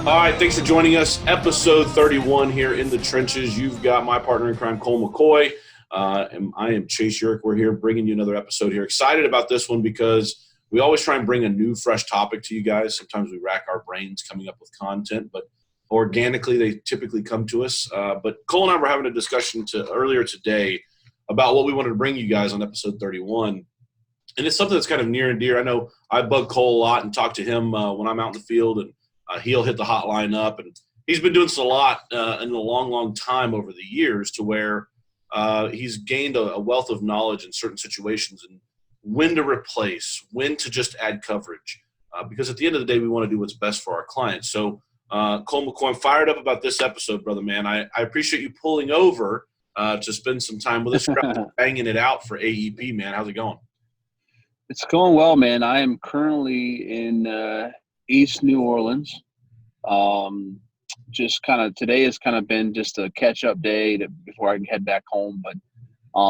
All right, thanks for joining us. Episode 31 here in the trenches. You've got my partner in crime, Cole McCoy, and I am Chase Yerrick. We're here bringing you another episode here. Excited about this one because we always try and bring a new, fresh topic to you guys. Sometimes we rack our brains coming up with content, but organically they typically come to us. But Cole and I were having a discussion earlier today about what we wanted to bring you guys on episode 31. And it's something that's kind of near and dear. I know I bug Cole a lot and talk to him when I'm out in the field, and he'll hit the hotline up. And he's been doing this a lot in a long, long time over the years, to where he's gained a wealth of knowledge in certain situations and when to replace, when to just add coverage. Because at the end of the day, we want to do what's best for our clients. So, Cole McCoy, I'm fired up about this episode, brother, man. I appreciate you pulling over to spend some time with us, banging it out for AEP, man. How's it going? It's going well, man. I am currently in East New Orleans. Today has kind of been just a catch-up day before I can head back home. But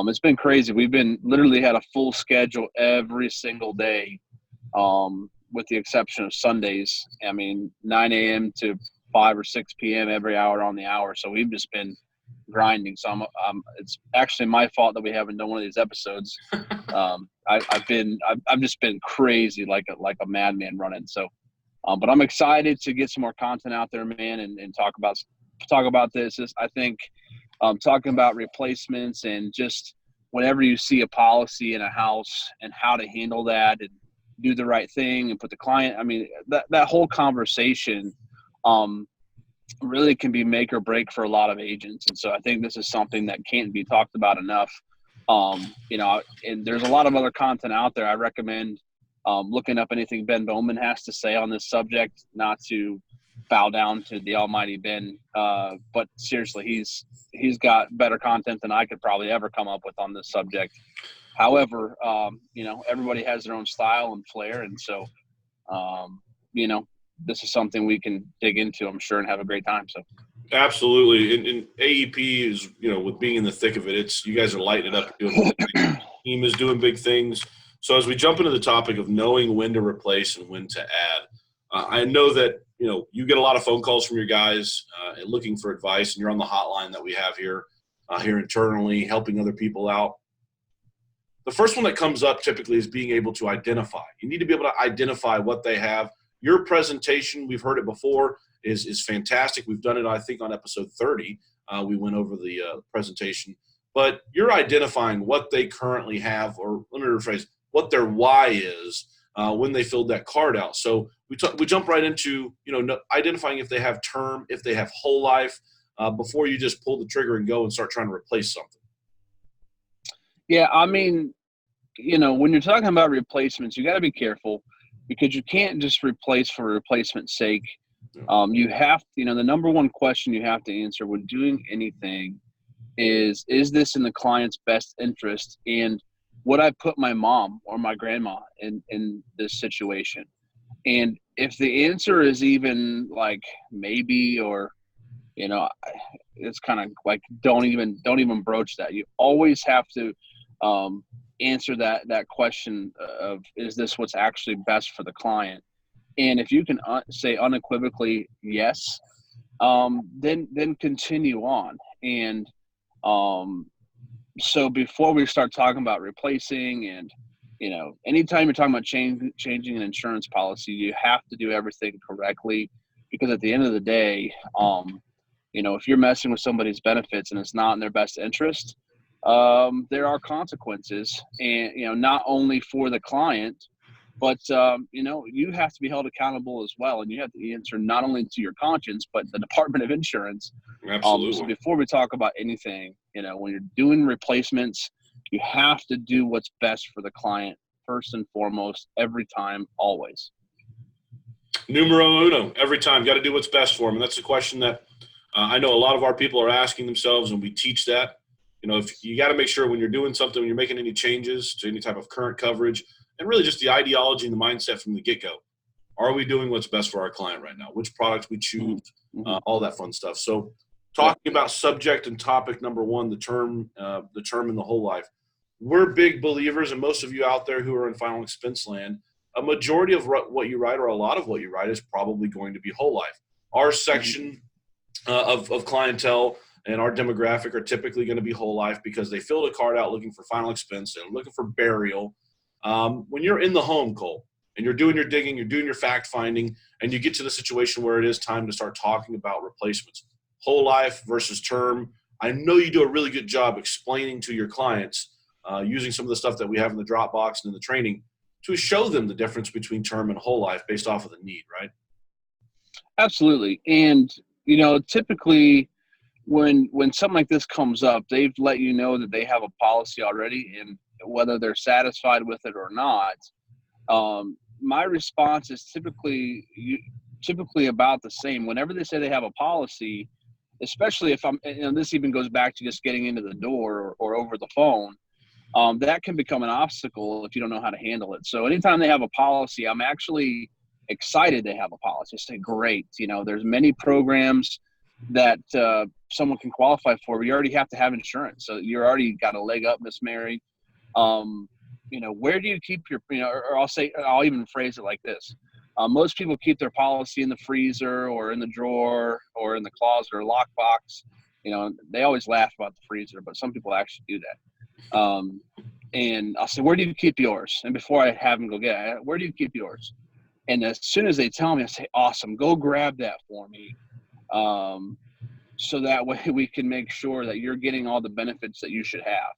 it's been crazy. We've been literally had a full schedule every single day, with the exception of Sundays. I mean, 9 a.m. to 5 or 6 p.m. every hour on the hour. So we've just been grinding. So it's actually my fault that we haven't done one of these episodes. I've just been crazy, like a madman running. So, but I'm excited to get some more content out there, man, and talk about this. I think talking about replacements and just whenever you see a policy in a house and how to handle that and do the right thing and put the client. I mean, that whole conversation really can be make or break for a lot of agents. And so I think this is something that can't be talked about enough. And there's a lot of other content out there. I recommend looking up anything Ben Bowman has to say on this subject, not to bow down to the almighty Ben. But seriously, he's got better content than I could probably ever come up with on this subject. However, everybody has their own style and flair. And so, this is something we can dig into, I'm sure, and have a great time. So, absolutely. And AEP is, with being in the thick of it, you guys are lighting it up. The team is doing big things. So as we jump into the topic of knowing when to replace and when to add, I know that, you get a lot of phone calls from your guys looking for advice, and you're on the hotline that we have here internally, helping other people out. The first one that comes up typically is being able to identify. You need to be able to identify what they have. Your presentation, we've heard it before, is fantastic. We've done it, I think, on episode 30. We went over the presentation. But you're identifying what they currently have, or let me rephrase, what their why is when they filled that card out. So we jump right into, identifying if they have term, if they have whole life, before you just pull the trigger and go and start trying to replace something. Yeah, I mean, when you're talking about replacements, you got to be careful, because you can't just replace for replacement's sake. You have, the number one question you have to answer when doing anything is this in the client's best interest? And would I put my mom or my grandma in this situation? And if the answer is even like maybe, or, it's kind of like, don't even broach that. You always have to answer that question of, is this what's actually best for the client? And if you can say unequivocally yes, then continue on. And so before we start talking about replacing, and anytime you're talking about changing an insurance policy, you have to do everything correctly, because at the end of the day, if you're messing with somebody's benefits and it's not in their best interest, there are consequences, and not only for the client, but you have to be held accountable as well, and you have to answer not only to your conscience but the Department of Insurance. Absolutely. So before we talk about anything, when you're doing replacements, you have to do what's best for the client first and foremost, every time, always. Numero uno, every time. Got to do what's best for them. And that's a question that I know a lot of our people are asking themselves, and we teach that. If you got to make sure when you're doing something, when you're making any changes to any type of current coverage, and really just the ideology and the mindset from the get-go. Are we doing what's best for our client right now? Which products we choose, all that fun stuff. So talking about subject and topic number one, the term and the whole life. We're big believers, and most of you out there who are in final expense land, a majority of what you write, or a lot of what you write, is probably going to be whole life. our Mm-hmm. section of clientele and our demographic are typically going to be whole life because they filled a card out looking for final expense and looking for burial. When you're in the home, Cole, and you're doing your digging, you're doing your fact finding, and you get to the situation where it is time to start talking about replacements, whole life versus term. I know you do a really good job explaining to your clients using some of the stuff that we have in the Dropbox and in the training to show them the difference between term and whole life based off of the need, right? Absolutely. And, you know, typically when something like this comes up, they've let you know that they have a policy already, and whether they're satisfied with it or not, my response is typically about the same. Whenever they say they have a policy, especially if this even goes back to just getting into the door or over the phone, that can become an obstacle if you don't know how to handle it. So anytime they have a policy, I'm actually excited they have a policy. I say, great. You know, there's many programs that someone can qualify for, but you already have to have insurance. So you're already got a leg up, Miss Mary. You know, where do you keep your, you know, or I'll even phrase it like this. Most people keep their policy in the freezer or in the drawer or in the closet or lockbox. You know, they always laugh about the freezer, but some people actually do that. And I'll say, where do you keep yours? And before I have them go get it, where do you keep yours? And as soon as they tell me, I say, awesome, go grab that for me. So that way we can make sure that you're getting all the benefits that you should have.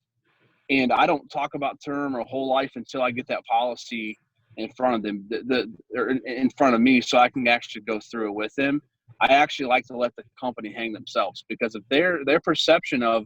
And I don't talk about term or whole life until I get that policy in front of them, or in front of me, so I can actually go through it with them. I actually like to let the company hang themselves, because if their perception of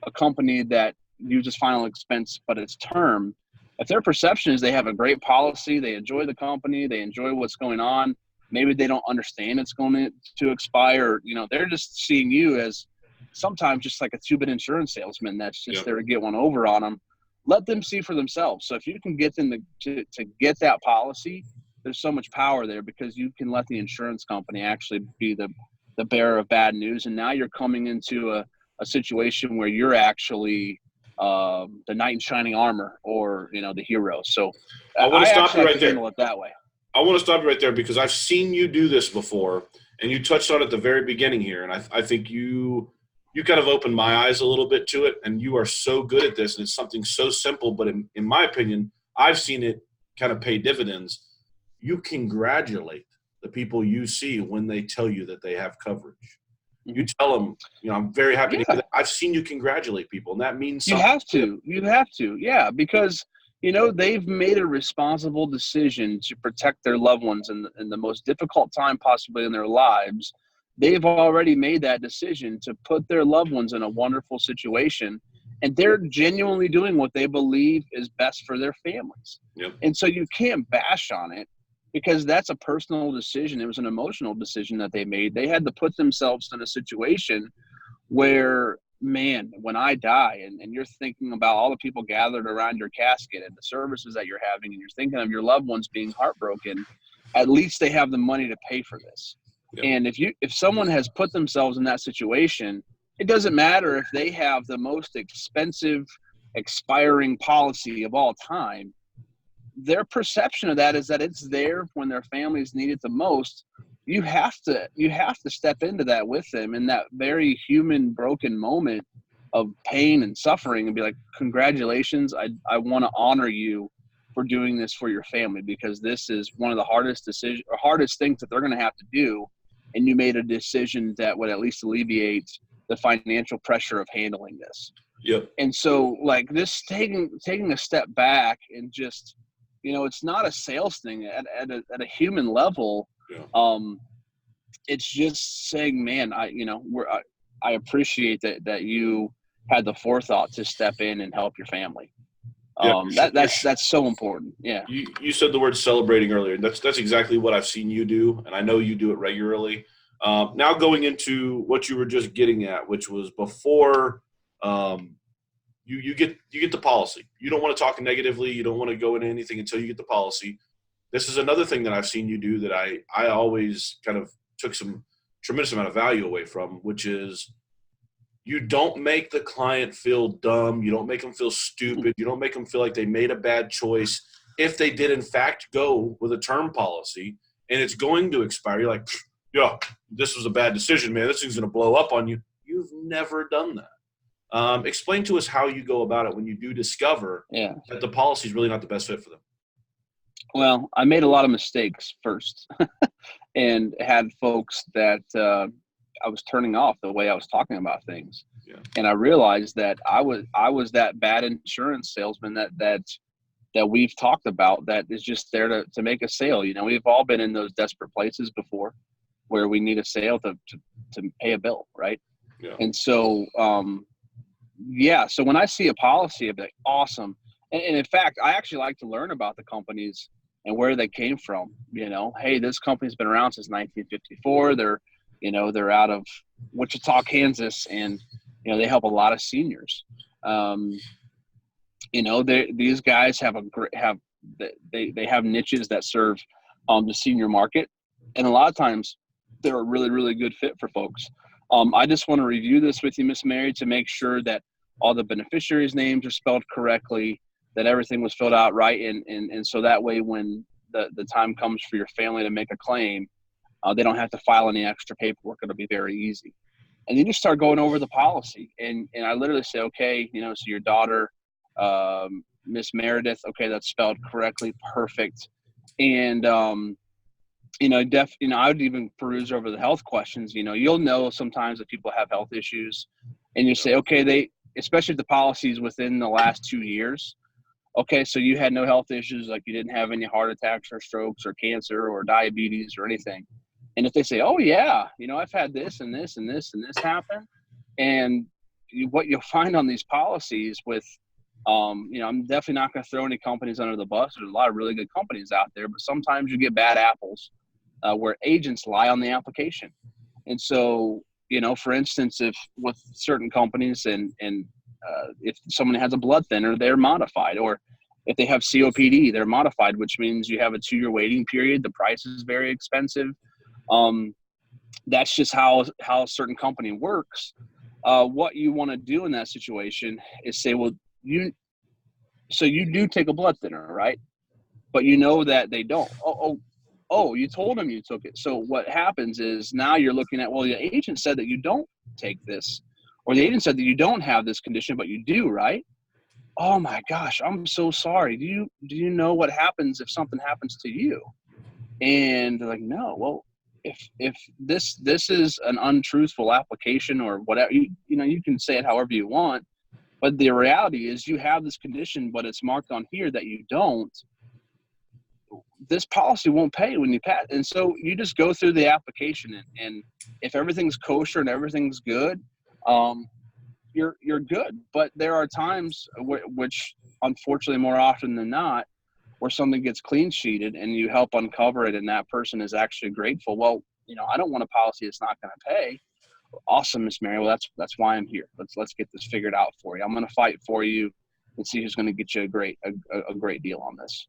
a company that uses final expense but it's term, if their perception is they have a great policy, they enjoy the company, they enjoy what's going on, maybe they don't understand it's going to expire, you know, they're just seeing you as sometimes just like a two-bit insurance salesman that's just there to get one over on them. Let them see for themselves. So if you can get them to get that policy, there's so much power there, because you can let the insurance company actually be the bearer of bad news. And now you're coming into a situation where you're actually the knight in shining armor, or, you know, the hero. So I want to stop you right there. Handle it that way. I want to stop you right there because I've seen you do this before, and you touched on it at the very beginning here. And I think you kind of opened my eyes a little bit to it, and you are so good at this, and it's something so simple, but in my opinion, I've seen it kind of pay dividends. You congratulate the people you see when they tell you that they have coverage. You tell them, you know, I'm very happy to hear that. I've seen you congratulate people, and that means something. You have to. Yeah, because, you know, they've made a responsible decision to protect their loved ones in the most difficult time possibly in their lives. They've already made that decision to put their loved ones in a wonderful situation, and they're genuinely doing what they believe is best for their families. Yep. And so you can't bash on it, because that's a personal decision. It was an emotional decision that they made. They had to put themselves in a situation where, man, when I die, and you're thinking about all the people gathered around your casket and the services that you're having, and you're thinking of your loved ones being heartbroken, at least they have the money to pay for this. Yep. And if someone has put themselves in that situation, it doesn't matter if they have the most expensive expiring policy of all time. Their perception of that is that it's there when their families need it the most. You have to step into that with them in that very human, broken moment of pain and suffering, and be like, congratulations, I want to honor you for doing this for your family, because this is one of the hardest things that they're going to have to do, and you made a decision that would at least alleviate the financial pressure of handling this. Yep. And so, like, this taking a step back and just, you know, it's not a sales thing at a human level. Yeah. It's just saying, man, I appreciate that you had the forethought to step in and help your family. That's so important. Yeah. You said the word celebrating earlier. That's exactly what I've seen you do, and I know you do it regularly. Now going into what you were just getting at, which was before you get the policy. You don't want to talk negatively. You don't want to go into anything until you get the policy. This is another thing that I've seen you do that I always kind of took some tremendous amount of value away from, which is you don't make the client feel dumb. You don't make them feel stupid. You don't make them feel like they made a bad choice. If they did, in fact, go with a term policy and it's going to expire, you're like, yeah, this was a bad decision, man. This thing's going to blow up on you. You've never done that. Explain to us how you go about it when you do discover that the policy is really not the best fit for them. Well, I made a lot of mistakes first and had folks that I was turning off the way I was talking about things. Yeah. And I realized that I was that bad insurance salesman that we've talked about that is just there to make a sale. You know, we've all been in those desperate places before where we need a sale to pay a bill, right? Yeah. And so, so when I see a policy, I'd be like, awesome. And in fact, I actually like to learn about the companies and where they came from. You know, hey, this company's been around since 1954. They're out of Wichita, Kansas, and they help a lot of seniors. These guys have they have niches that serve the senior market, and a lot of times they're a really, really good fit for folks. I just want to review this with you, Miss Mary, to make sure that all the beneficiaries' names are spelled correctly, that everything was filled out right, and so that way when the time comes for your family to make a claim, they don't have to file any extra paperwork. It'll be very easy. And you just start going over the policy, and I literally say, okay, so your daughter, Miss Meredith, okay, that's spelled correctly, perfect. And I would even peruse over the health questions. You'll know sometimes that people have health issues, and you say, okay, especially if the policy is within the last 2 years. Okay, so you had no health issues, like you didn't have any heart attacks or strokes or cancer or diabetes or anything. And if they say, oh yeah, I've had this and this and this and this happen, and what you'll find on these policies with, I'm definitely not going to throw any companies under the bus. There's a lot of really good companies out there, but sometimes you get bad apples where agents lie on the application. And so, for instance, if with certain companies and if someone has a blood thinner, they're modified, or if they have COPD, they're modified, which means you have a 2-year waiting period. The price is very expensive. That's just how a certain company works. What you want to do in that situation is say, well, you do take a blood thinner, right? But you know that they don't. Oh, you told them you took it. So what happens is now you're looking at, well, the agent said that you don't take this, or the agent said that you don't have this condition, but you do, right? Oh my gosh, I'm so sorry. Do you know what happens if something happens to you? And they're like, no. Well, if this is an untruthful application or whatever, you can say it however you want, but the reality is you have this condition, but it's marked on here that you don't. This policy won't pay when you pass. And so you just go through the application, and if everything's kosher and everything's good, you're good. But there are times which unfortunately more often than not, where something gets clean sheeted and you help uncover it and that person is actually grateful. Well, I don't want a policy that's not going to pay. Awesome, Miss Mary. Well, that's why I'm here. Let's get this figured out for you. I'm going to fight for you and see who's going to get you a great deal on this.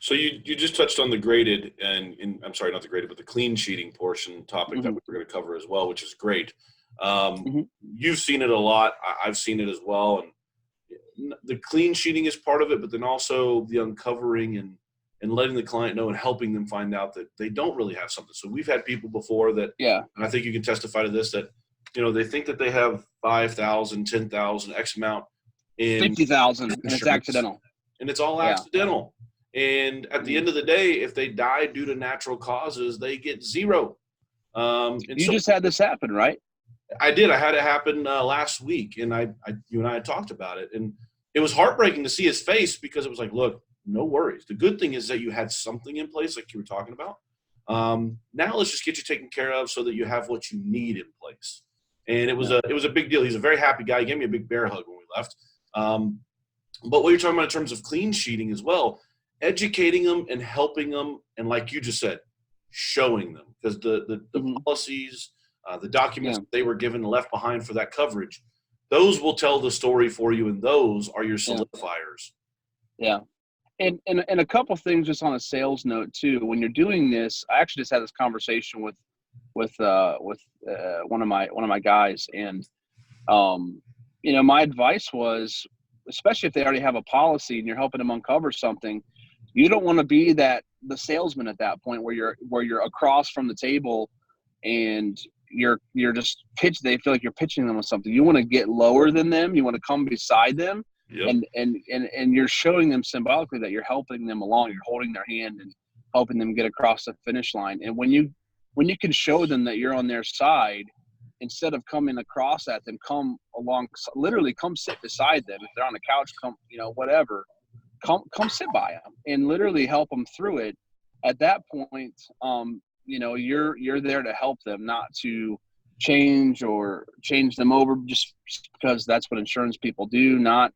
So you just touched on the graded and I'm sorry, not the graded, but the clean sheeting portion topic that we were going to cover as well, which is great. You've seen it a lot. I've seen it as well. And the clean sheeting is part of it, but then also the uncovering and letting the client know and helping them find out that they don't really have something. So we've had people before that, and I think you can testify to this, that, they think that they have 5,000, 10,000, X amount in 50,000, and it's accidental. And it's all accidental. And at the end of the day, if they die due to natural causes, they get zero. Just had this happen, right? I did. I had it happen last week, and you and I had talked about it, and it was heartbreaking to see his face because it was like, look, no worries. The good thing is that you had something in place, like you were talking about. Now let's just get you taken care of so that you have what you need in place. And it was a big deal. He's a very happy guy. He gave me a big bear hug when we left. But what you're talking about in terms of clean sheeting as well, educating them and helping them, and like you just said, showing them, because the policies, the documents they were given and left behind for that coverage, those will tell the story for you, and those are your solidifiers. Yeah. And a couple things just on a sales note too. When you're doing this, I actually just had this conversation with one of my guys, and my advice was, especially if they already have a policy and you're helping them uncover something, you don't want to be the salesman at that point where you're across from the table and you're just they feel like you're pitching them with something. You want to get lower than them. You want to come beside them. Yep. And you're showing them symbolically that you're helping them along. You're holding their hand and helping them get across the finish line. And when you can show them that you're on their side, instead of coming across at them, come along, literally come sit beside them. If they're on the couch, come, whatever, come sit by them and literally help them through it. At that point, you're there to help them, not to change them over just because that's what insurance people do. Not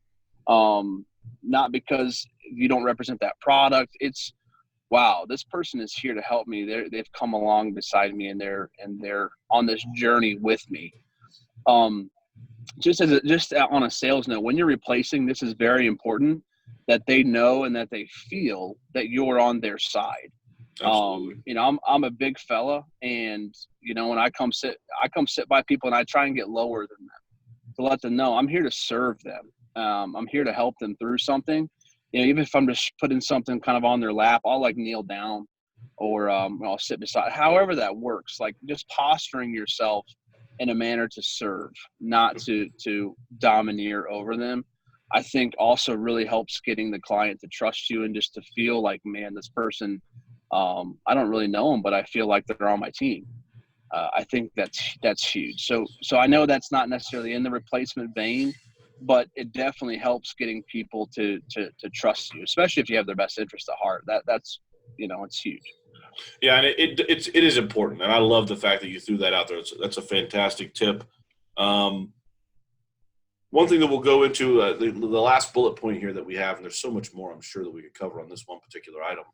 because you don't represent that product. It's, wow, this person is here to help me. They've come along beside me and they're on this journey with me. Just on a sales note, when you're replacing, this is very important that they know and that they feel that you're on their side. Absolutely. I'm a big fella, and when I come sit by people and I try and get lower than them to let them know I'm here to serve them. I'm here to help them through something. Even if I'm just putting something kind of on their lap, I'll like kneel down or I'll sit beside, however that works, like just posturing yourself in a manner to serve, not to domineer over them. I think also really helps getting the client to trust you and just to feel like, man, this person, I don't really know them, but I feel like they're on my team. I think that's huge. So I know that's not necessarily in the replacement vein, but it definitely helps getting people to trust you, especially if you have their best interest at heart. That's it's huge. Yeah, and it is important, and I love the fact that you threw that out there. That's a fantastic tip. One thing that we'll go into, the last bullet point here that we have, and there's so much more I'm sure that we could cover on this one particular item.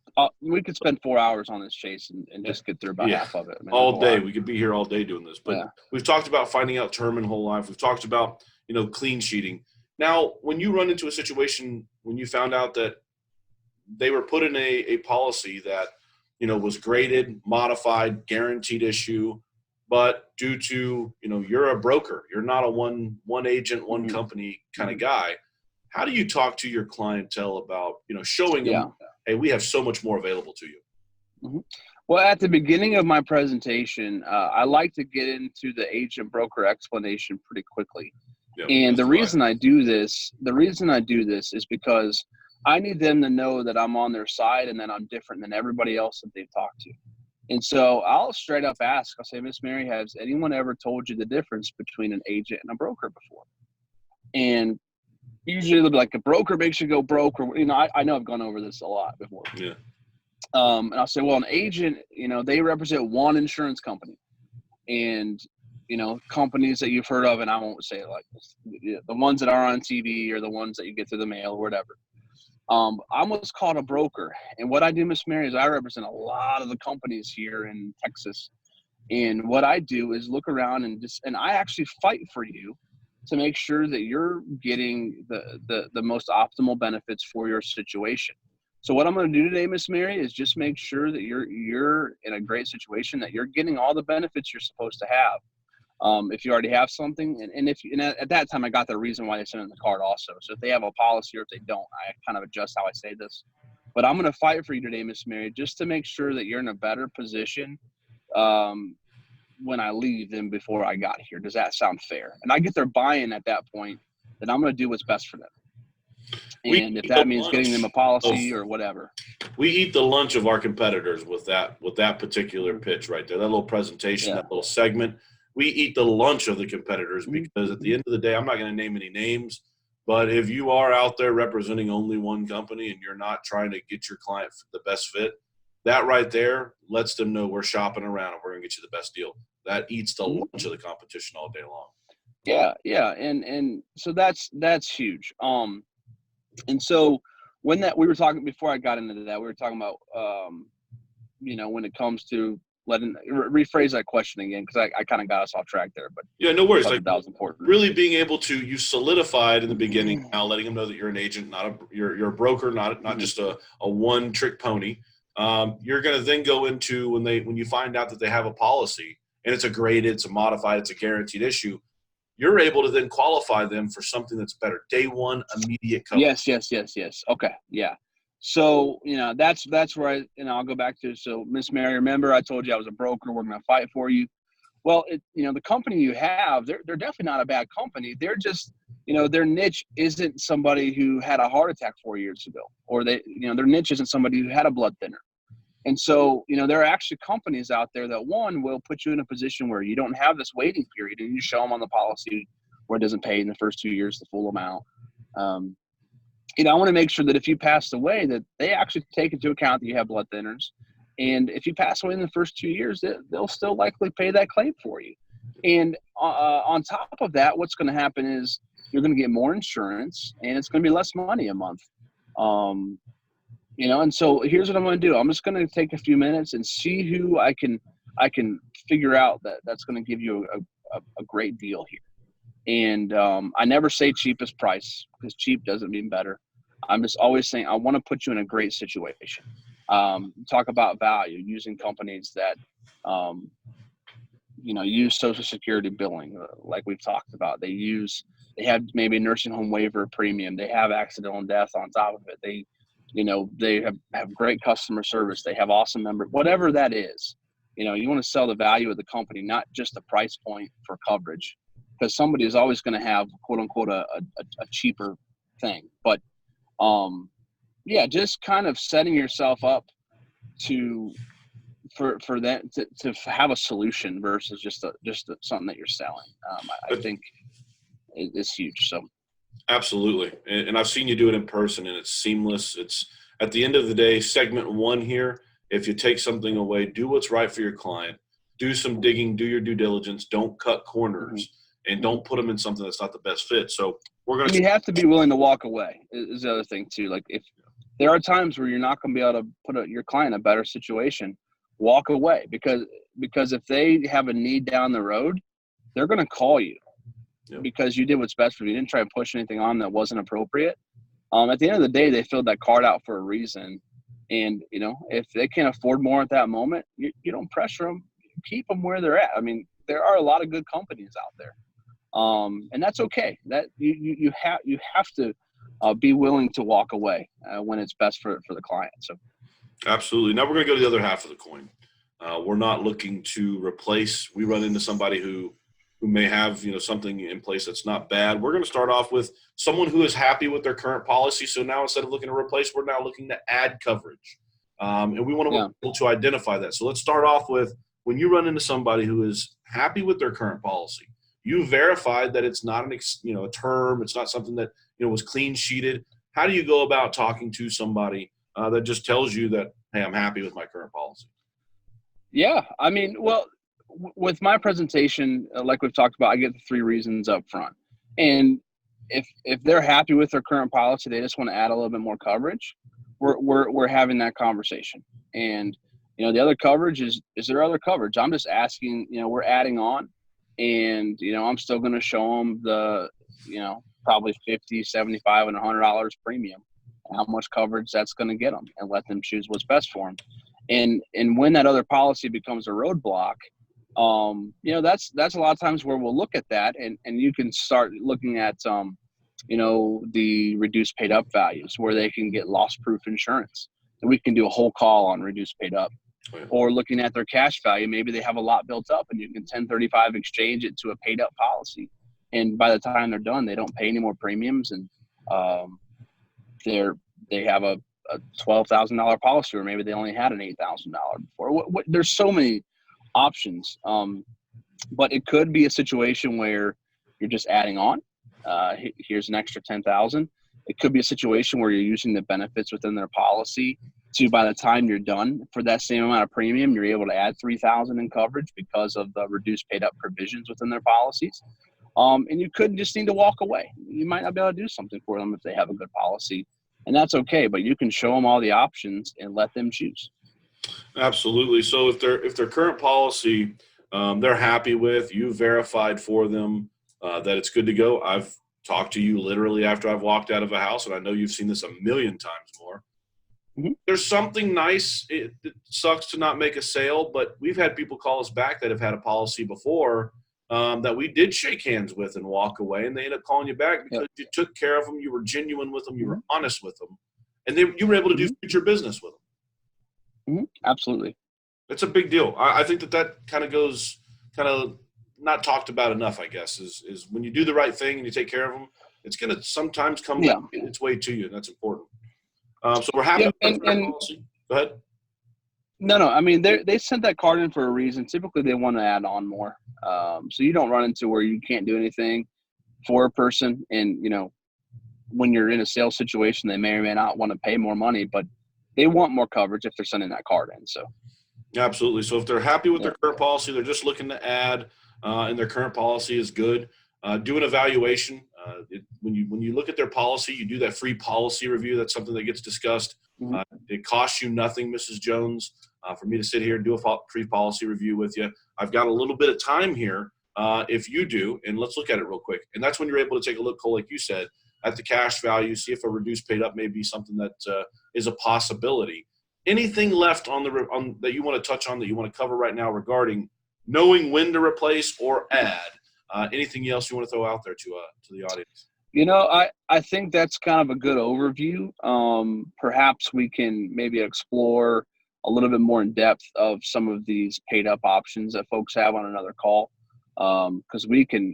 We could spend 4 hours on this, Chase, and just get through about half of it. Man, all day. We could be here all day doing this. But we've talked about finding out term and whole life. We've talked about, clean sheeting. Now, when you run into a situation, when you found out that they were put in a policy that, was graded, modified, guaranteed issue, but due to, you're a broker, you're not a one agent, one company kind of guy. How do you talk to your clientele about, showing them, hey, we have so much more available to you? Mm-hmm. Well, at the beginning of my presentation, I like to get into the agent broker explanation pretty quickly. Yep, and the reason I do this is because I need them to know that I'm on their side and that I'm different than everybody else that they've talked to. And so I'll straight up ask, I'll say, Miss Mary, has anyone ever told you the difference between an agent and a broker before? And usually they'll be like, a broker makes you go broke, or, I know I've gone over this a lot before. Yeah. And I'll say, well, an agent, they represent one insurance company. And, companies that you've heard of, and I won't say it like this, the ones that are on TV or the ones that you get through the mail or whatever. I'm what's called a broker. And what I do, Miss Mary, is I represent a lot of the companies here in Texas. And what I do is look around and I actually fight for you to make sure that you're getting the most optimal benefits for your situation. So what I'm going to do today, Miss Mary, is just make sure that you're in a great situation, that you're getting all the benefits you're supposed to have. If you already have something, and at that time I got the reason why they sent in the card also. So if they have a policy or if they don't, I kind of adjust how I say this. But I'm going to fight for you today, Miss Mary, just to make sure that you're in a better position when I leave than before I got here. Does that sound fair? And I get their buy-in at that point, then I'm going to do what's best for them. And if that means getting them a policy or whatever. We eat the lunch of our competitors with that particular pitch right there, that little presentation, that little segment. We eat the lunch of the competitors because at the end of the day, I'm not going to name any names, but if you are out there representing only one company and you're not trying to get your client the best fit, that right there lets them know we're shopping around and we're going to get you the best deal. That eats the lunch of the competition all day long. Yeah. And so that's huge. And so when we were talking, before I got into that, we were talking about, when it comes to rephrase that question again, because I kind of got us off track there. But yeah, no worries. Like, that was important. Really being able to, you solidified in the beginning, now letting them know that you're an agent, you're a broker, not just a one trick pony. You're going to then go into when you find out that they have a policy and it's a graded, it's a modified, it's a guaranteed issue. You're able to then qualify them for something that's better. Day one, immediate coverage. Yes. Okay. Yeah. So, that's where I'll go back to. So, Miss Mary, remember I told you I was a broker. We're going to fight for you. Well, the company you have, they're definitely not a bad company. They're just, their niche isn't somebody who had a heart attack 4 years ago, or their niche isn't somebody who had a blood thinner. And so, there are actually companies out there that, one, will put you in a position where you don't have this waiting period, and you show them on the policy where it doesn't pay in the first 2 years the full amount. I want to make sure that if you passed away, that they actually take into account that you have blood thinners. And if you pass away in the first 2 years, they'll still likely pay that claim for you. And on top of that, what's going to happen is you're going to get more insurance, and it's going to be less money a month. And so here's what I'm going to do. I'm just going to take a few minutes and see who I can figure out that's going to give you a great deal here. And I never say cheapest price, because cheap doesn't mean better. I'm just always saying I want to put you in a great situation. Talk about value, using companies that use Social Security billing, like we've talked about. They have maybe a nursing home waiver premium. They have accidental death on top of it. They have great customer service. They have awesome whatever that is. You want to sell the value of the company, not just the price point for coverage, because somebody is always going to have, quote unquote, a cheaper thing. But just kind of setting yourself up for that to have a solution versus just something that you're selling. I think it's huge. So absolutely, and I've seen you do it in person, and it's seamless. It's at the end of the day, segment one here. If you take something away, do what's right for your client. Do some digging. Do your due diligence. Don't cut corners. Mm-hmm. And don't put them in something that's not the best fit. So you have to be willing to walk away is the other thing too. Like, if there are times where you're not going to be able to put your client in a better situation, walk away, because if they have a need down the road, they're going to call you because you did what's best for you. You didn't try to push anything on that wasn't appropriate. At the end of the day, they filled that card out for a reason. And, if they can't afford more at that moment, you don't pressure them. Keep them where they're at. I mean, there are a lot of good companies out there. And that's okay. That you have to be willing to walk away when it's best for the client. So, absolutely. Now we're going to go to the other half of the coin. We're not looking to replace. We run into somebody who may have something in place that's not bad. We're going to start off with someone who is happy with their current policy. So now instead of looking to replace, we're now looking to add coverage, and we want to be able to identify that. So let's start off with, when you run into somebody who is happy with their current policy, you verified that it's not a term. It's not something that was clean sheeted. How do you go about talking to somebody that just tells you that, hey, I'm happy with my current policy? Yeah, I mean, well, with my presentation, like we've talked about, I get the 3 reasons up front. And if they're happy with their current policy, they just want to add a little bit more coverage, we're having that conversation. And the other coverage is there other coverage? I'm just asking. We're adding on. And, I'm still going to show them the, probably $50, $75, and $100 premium, and how much coverage that's going to get them, and let them choose what's best for them. And when that other policy becomes a roadblock, that's a lot of times where we'll look at that, and you can start looking at, the reduced paid up values, where they can get loss proof insurance, and we can do a whole call on reduced paid up. Or looking at their cash value, maybe they have a lot built up, and you can 1035 exchange it to a paid up policy. And by the time they're done, they don't pay any more premiums, and they have a $12,000 policy, or maybe they only had an $8,000 before. There's so many options, but it could be a situation where you're just adding on. Here's an extra $10,000. It could be a situation where you're using the benefits within their policy to, by the time you're done, for that same amount of premium, you're able to add $3,000 in coverage because of the reduced paid up provisions within their policies. And you could just need to walk away. You might not be able to do something for them if they have a good policy, and that's okay. But you can show them all the options and let them choose. Absolutely. So if their current policy they're happy with, you verified for them that it's good to go. I've talked to you literally after I've walked out of a house, and I know you've seen this a million times more. Mm-hmm. There's something nice. It sucks to not make a sale, but we've had people call us back that have had a policy before that we did shake hands with and walk away, and they end up calling you back because you took care of them, you were genuine with them, you were honest with them, and you were able to do future business with them. Mm-hmm. Absolutely. It's a big deal. I think that kind of goes kind of not talked about enough, I guess, is when you do the right thing and you take care of them, it's going to sometimes come back its way to you, and that's important. So we're happy with the policy. Go ahead. No. I mean, they sent that card in for a reason. Typically, they want to add on more, so you don't run into where you can't do anything for a person. And when you're in a sales situation, they may or may not want to pay more money, but they want more coverage if they're sending that card in. So, absolutely. So if they're happy with their current policy, they're just looking to add, and their current policy is good. Do an evaluation. When you look at their policy, you do that free policy review. That's something that gets discussed. It costs you nothing, Mrs. Jones, for me to sit here and do a free policy review with you. I've got a little bit of time here. If you do, and let's look at it real quick. And that's when you're able to take a look, Cole, like you said, at the cash value, see if a reduced paid up may be something that is a possibility. Anything left on that you want to touch on, that you want to cover right now regarding knowing when to replace or add? Anything else you want to throw out there to the audience? I think that's kind of a good overview. Perhaps we can maybe explore a little bit more in depth of some of these paid up options that folks have on another call. Because we can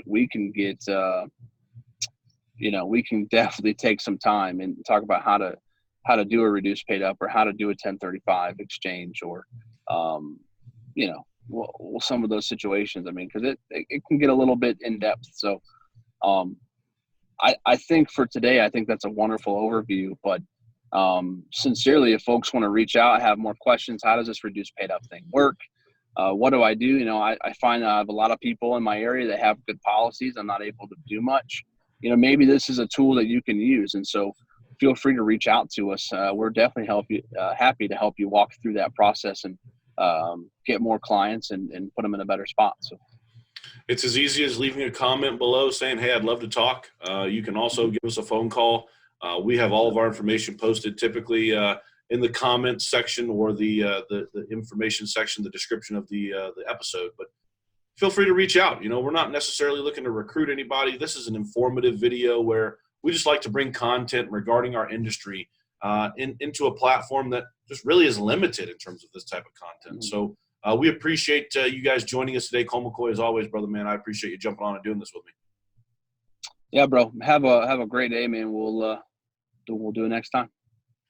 get, we can definitely take some time and talk about how to do a reduced paid up, or how to do a 1035 exchange, or, some of those situations. I mean, because it can get a little bit in depth. So I think for today, I think that's a wonderful overview. But sincerely, if folks want to reach out, have more questions, how does this reduced paid up thing work? What do I do? I find I have a lot of people in my area that have good policies. I'm not able to do much. Maybe this is a tool that you can use. And so feel free to reach out to us. We're definitely happy to help you walk through that process and get more clients and put them in a better spot. So it's as easy as leaving a comment below saying, hey, I'd love to talk. You can also give us a phone call. We have all of our information posted typically in the comments section, or the information section, the description of the episode. But feel free to reach out. We're not necessarily looking to recruit anybody. This is an informative video where we just like to bring content regarding our industry into a platform that just really is limited in terms of this type of content. So we appreciate you guys joining us today. Cole McCoy, as always, brother, man, I appreciate you jumping on and doing this with me. Yeah, bro. Have a great day, man. We'll do it next time.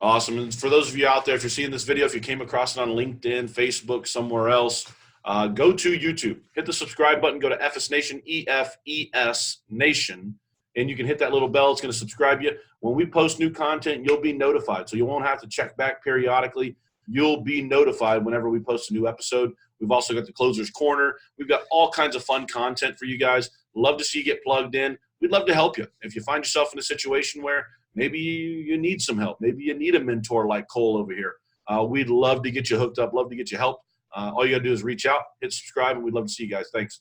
Awesome. And for those of you out there, if you're seeing this video, if you came across it on LinkedIn, Facebook, somewhere else, go to YouTube, hit the subscribe button, go to EFES Nation, EFES Nation, and you can hit that little bell. It's going to subscribe you. When we post new content, you'll be notified. So you won't have to check back periodically. You'll be notified whenever we post a new episode. We've also got the Closer's Corner. We've got all kinds of fun content for you guys. Love to see you get plugged in. We'd love to help you. If you find yourself in a situation where maybe you need some help, maybe you need a mentor like Cole over here, we'd love to get you hooked up, love to get you help. All you got to do is reach out, hit subscribe, and we'd love to see you guys. Thanks.